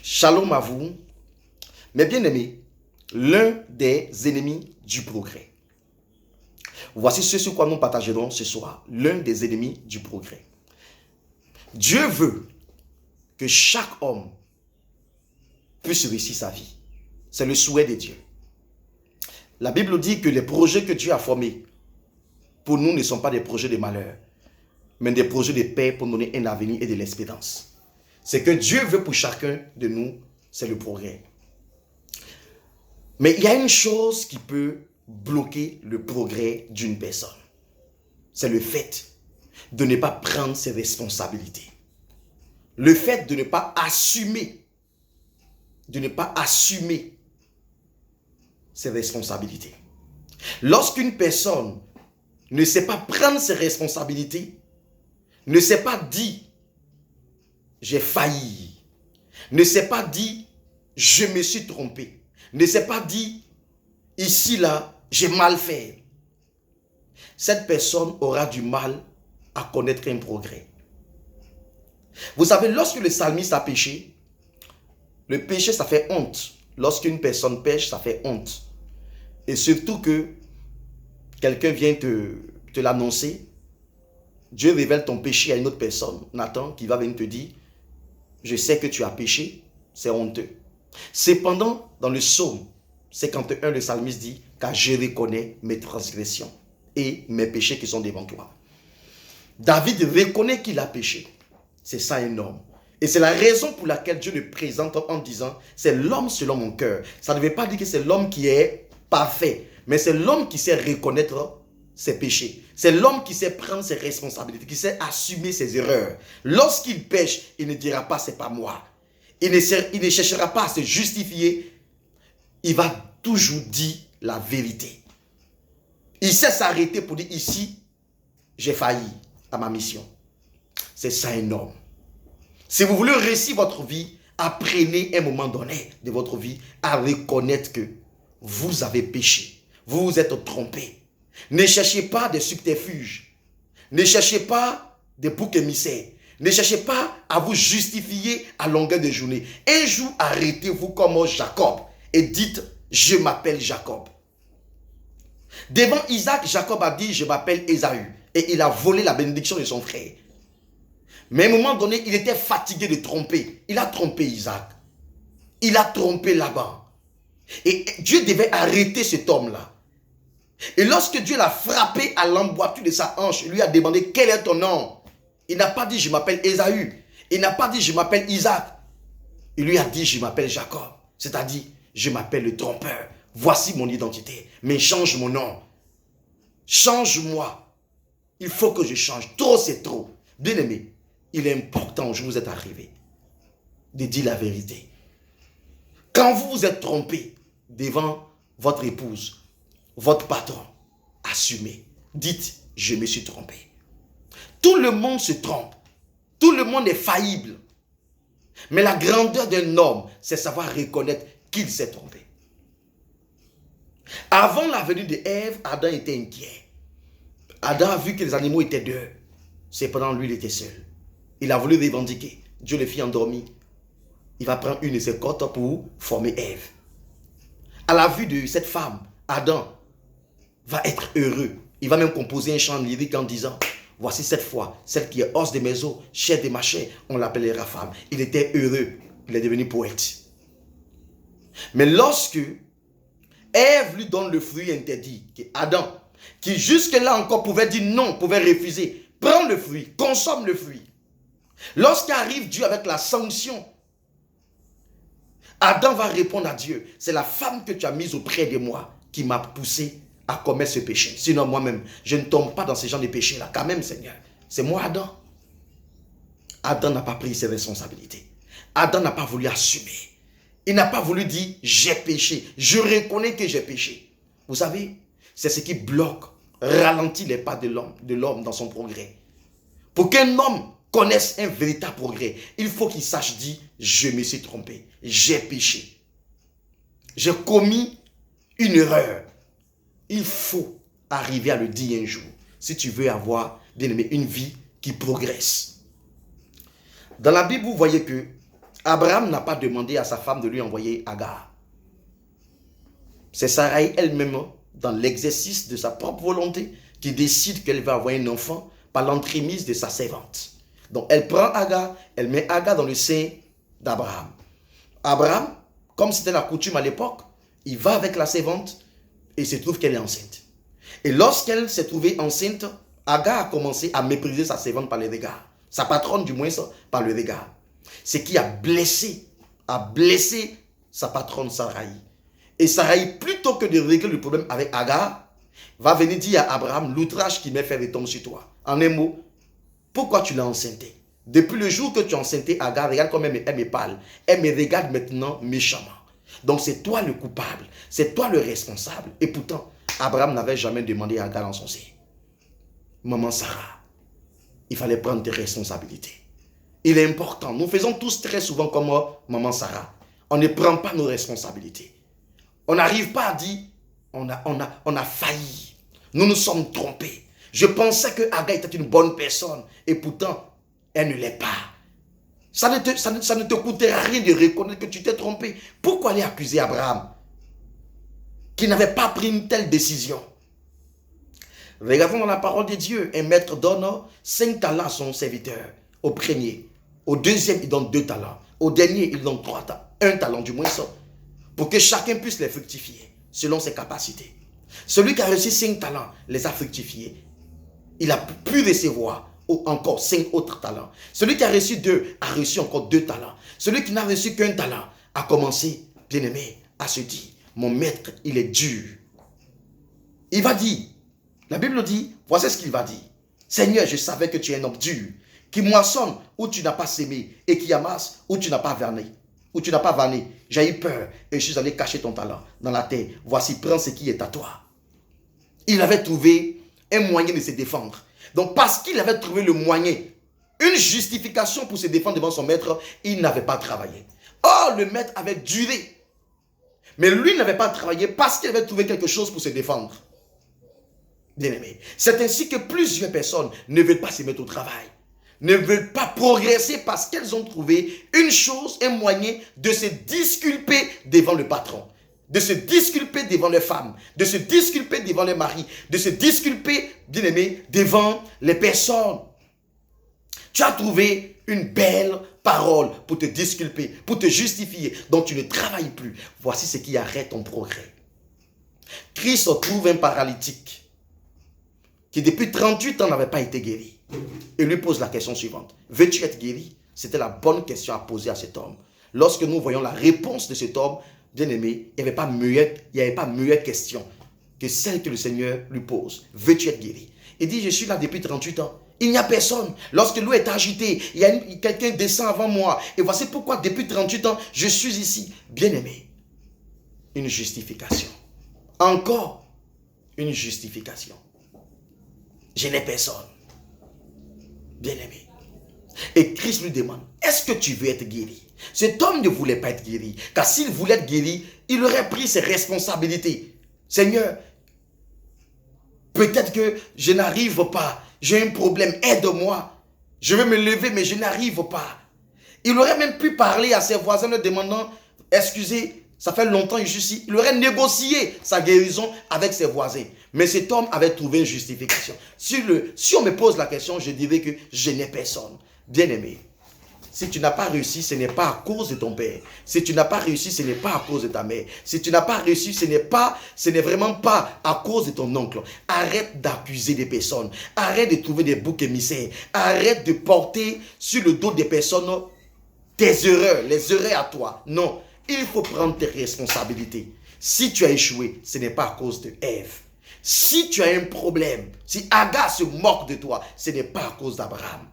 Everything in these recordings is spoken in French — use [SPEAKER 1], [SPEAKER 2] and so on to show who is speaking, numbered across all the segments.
[SPEAKER 1] Shalom à vous. Mes bien-aimés, l'un des ennemis du progrès. Voici ce sur quoi nous partagerons ce soir. L'un des ennemis du progrès. Dieu veut que chaque homme puisse réussir sa vie. C'est le souhait de Dieu. La Bible dit que les projets que Dieu a formés pour nous ne sont pas des projets de malheur, mais des projets de paix pour nous donner un avenir et de l'espérance. Ce que Dieu veut pour chacun de nous, c'est le progrès. Mais il y a une chose qui peut bloquer le progrès d'une personne. C'est le fait de ne pas prendre ses responsabilités. Le fait de ne pas assumer ses responsabilités. Lorsqu'une personne ne sait pas prendre ses responsabilités, ne sait pas dire j'ai failli, ne sait pas dire je me suis trompé, ne sait pas dire ici là j'ai mal fait, cette personne aura du mal à connaître un progrès. Vous savez, lorsque le psalmiste a péché, le péché ça fait honte. Lorsqu'une personne pêche, ça fait honte. Et surtout que quelqu'un vient te l'annoncer, Dieu révèle ton péché à une autre personne, Nathan, qui va venir te dire, je sais que tu as péché, c'est honteux. Cependant, dans le psaume 51, le psalmiste dit, car je reconnais mes transgressions et mes péchés qui sont devant toi. David reconnaît qu'il a péché. C'est ça un homme. Et c'est la raison pour laquelle Dieu le présente en disant, c'est l'homme selon mon cœur. Ça ne veut pas dire que c'est l'homme qui est parfait, mais c'est l'homme qui sait reconnaître ses péchés. C'est l'homme qui sait prendre ses responsabilités, qui sait assumer ses erreurs. Lorsqu'il pêche, il ne dira pas c'est pas moi. Il ne cherchera pas à se justifier. Il va toujours dire la vérité. Il sait s'arrêter pour dire ici, j'ai failli à ma mission. C'est ça un homme. Si vous voulez réussir votre vie, apprenez un moment donné de votre vie à reconnaître que vous avez péché. Vous vous êtes trompé. Ne cherchez pas des subterfuges. Ne cherchez pas des boucs émissaires. Ne cherchez pas à vous justifier à longueur de journée. Un jour, arrêtez-vous comme Jacob et dites, je m'appelle Jacob. Devant Isaac, Jacob a dit, je m'appelle Ésaü. Et il a volé la bénédiction de son frère. Mais à un moment donné, il était fatigué de tromper. Il a trompé Isaac. Il a trompé Laban. Et Dieu devait arrêter cet homme-là. Et lorsque Dieu l'a frappé à l'emboîture de sa hanche, il lui a demandé quel est ton nom. Il n'a pas dit je m'appelle Ésaü. Il n'a pas dit je m'appelle Isaac. Il lui a dit je m'appelle Jacob. C'est-à-dire je m'appelle le trompeur. Voici mon identité. Mais change mon nom. Change-moi. Il faut que je change. Trop c'est trop. Bien aimé, il est important où vous êtes arrivé de dire la vérité. Quand vous vous êtes trompé devant votre épouse, votre patron, assumez. Dites, je me suis trompé. Tout le monde se trompe. Tout le monde est faillible. Mais la grandeur d'un homme, c'est savoir reconnaître qu'il s'est trompé. Avant la venue de Ève, Adam était inquiet. Adam a vu que les animaux étaient deux. Cependant, lui, il était seul. Il a voulu revendiquer. Dieu le fit endormir. Il va prendre une de ses côtes pour former Ève. À la vue de cette femme, Adam va être heureux. Il va même composer un chant lyrique en disant, voici cette fois, celle qui est os de mes os, chair de ma chair, on l'appellera femme. Il était heureux. Il est devenu poète. Mais lorsque Ève lui donne le fruit interdit, que Adam, qui jusque-là encore pouvait dire non, pouvait refuser, prends le fruit, consomme le fruit. Lorsqu'arrive Dieu avec la sanction, Adam va répondre à Dieu, c'est la femme que tu as mise auprès de moi qui m'a poussé à commettre ce péché. Sinon moi-même, je ne tombe pas dans ce genre de péché-là. Quand même, Seigneur, c'est moi Adam. Adam n'a pas pris ses responsabilités. Adam n'a pas voulu assumer. Il n'a pas voulu dire, j'ai péché. Je reconnais que j'ai péché. Vous savez, c'est ce qui bloque, ralentit les pas de l'homme dans son progrès. Pour qu'un homme connaisse un véritable progrès, il faut qu'il sache dire, je me suis trompé, j'ai péché. J'ai commis une erreur. Il faut arriver à le dire un jour, si tu veux avoir, bien aimé, une vie qui progresse. Dans la Bible, vous voyez que Abraham n'a pas demandé à sa femme de lui envoyer Agar. C'est Sarai elle-même, dans l'exercice de sa propre volonté, qui décide qu'elle va avoir un enfant par l'entremise de sa servante. Donc elle prend Agar, elle met Agar dans le sein d'Abraham. Abraham, comme c'était la coutume à l'époque, il va avec la servante et il se trouve qu'elle est enceinte. Et lorsqu'elle s'est trouvée enceinte, Agar a commencé à mépriser sa servante par les regards. Sa patronne du moins par le regard. Ce qui a blessé sa patronne Sarai. Et Sarai, plutôt que de régler le problème avec Agar, va venir dire à Abraham, l'outrage qui m'est fait retombe sur toi. En un mot, pourquoi tu l'as enceinté? Depuis le jour que tu as enceinté Agar, regarde comme elle me parle. Elle me regarde maintenant méchamment. Donc c'est toi le coupable, c'est toi le responsable. Et pourtant, Abraham n'avait jamais demandé à Agar dans son sein. Maman Sarah, il fallait prendre tes responsabilités. Il est important. Nous faisons tous très souvent comme maman Sarah. On ne prend pas nos responsabilités. On n'arrive pas à dire, on a failli. Nous nous sommes trompés. Je pensais que Agar était une bonne personne. Et pourtant, elle ne l'est pas. Ça ne te coûtait rien de reconnaître que tu t'es trompé. Pourquoi aller accuser Abraham qui n'avait pas pris une telle décision? Regardons dans la parole de Dieu. Un maître donne 5 talents à son serviteur. Au premier. Au deuxième, il donne 2 talents. Au dernier, il donne 3 talents. 1 talent du moins ça. Pour que chacun puisse les fructifier selon ses capacités. Celui qui a reçu 5 talents les a fructifiés. Il a pu recevoir encore 5 autres talents. Celui qui a reçu 2 a reçu encore 2 talents. Celui qui n'a reçu qu'un talent a commencé, bien aimé, à se dire, mon maître, il est dur. Il va dire, la Bible dit, voici ce qu'il va dire. Seigneur, je savais que tu es un homme dur, qui moissonne où tu n'as pas sémé et qui amasse où tu n'as pas verné. Où tu n'as pas vanné. J'ai eu peur et je suis allé cacher ton talent dans la terre. Voici, prends ce qui est à toi. Il avait trouvé un moyen de se défendre. Donc parce qu'il avait trouvé le moyen, une justification pour se défendre devant son maître, il n'avait pas travaillé. Or, le maître avait duré. Mais lui n'avait pas travaillé parce qu'il avait trouvé quelque chose pour se défendre. Bien aimé, c'est ainsi que plusieurs personnes ne veulent pas se mettre au travail. Ne veulent pas progresser parce qu'elles ont trouvé une chose, un moyen de se disculper devant le patron, de se disculper devant les femmes, de se disculper devant les maris, de se disculper, bien aimé, devant les personnes. Tu as trouvé une belle parole pour te disculper, pour te justifier, dont tu ne travailles plus. Voici ce qui arrête ton progrès. Christ trouve un paralytique qui depuis 38 ans n'avait pas été guéri. Et lui pose la question suivante. Veux-tu être guéri? C'était la bonne question à poser à cet homme. Lorsque nous voyons la réponse de cet homme, bien aimé, il n'y avait pas meilleure question que celle que le Seigneur lui pose. Veux-tu être guéri? Il dit, je suis là depuis 38 ans. Il n'y a personne. Lorsque l'eau est agitée, quelqu'un descend avant moi. Et voici pourquoi depuis 38 ans, je suis ici. Bien aimé, une justification. Encore une justification. Je n'ai personne. Bien aimé. Et Christ lui demande, est-ce que tu veux être guéri? Cet homme ne voulait pas être guéri. Car s'il voulait être guéri, il aurait pris ses responsabilités. Seigneur, peut-être que je n'arrive pas. J'ai un problème, aide-moi. Je veux me lever, mais je n'arrive pas. Il aurait même pu parler à ses voisins en leur demandant, excusez, ça fait longtemps que je suis ici. Il aurait négocié sa guérison avec ses voisins. Mais cet homme avait trouvé une justification. Si on me pose la question, je dirais que je n'ai personne. Bien aimé, si tu n'as pas réussi, ce n'est pas à cause de ton père. Si tu n'as pas réussi, ce n'est pas à cause de ta mère. Si tu n'as pas réussi, ce n'est vraiment pas à cause de ton oncle. Arrête d'accuser des personnes. Arrête de trouver des boucs émissaires. Arrête de porter sur le dos des personnes tes erreurs, les erreurs à toi. Non, il faut prendre tes responsabilités. Si tu as échoué, ce n'est pas à cause de Ève. Si tu as un problème, si Agar se moque de toi, ce n'est pas à cause d'Abraham.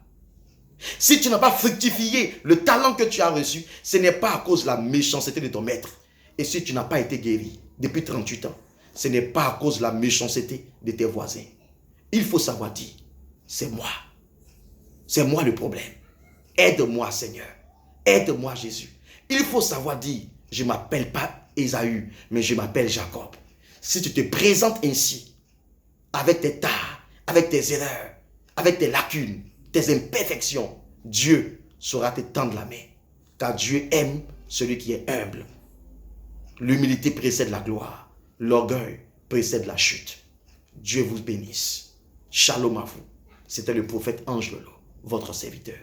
[SPEAKER 1] Si tu n'as pas fructifié le talent que tu as reçu, ce n'est pas à cause de la méchanceté de ton maître. Et si tu n'as pas été guéri depuis 38 ans, ce n'est pas à cause de la méchanceté de tes voisins. Il faut savoir dire, c'est moi. C'est moi le problème. Aide-moi Seigneur. Aide-moi Jésus. Il faut savoir dire, je ne m'appelle pas Ésaü, mais je m'appelle Jacob. Si tu te présentes ainsi, avec tes tares, avec tes erreurs, avec tes lacunes, tes imperfections, Dieu saura te tendre la main. car Dieu aime celui qui est humble. L'humilité précède la gloire. L'orgueil précède la chute. Dieu vous bénisse. Shalom à vous. C'était le prophète Ange Lolo, votre serviteur.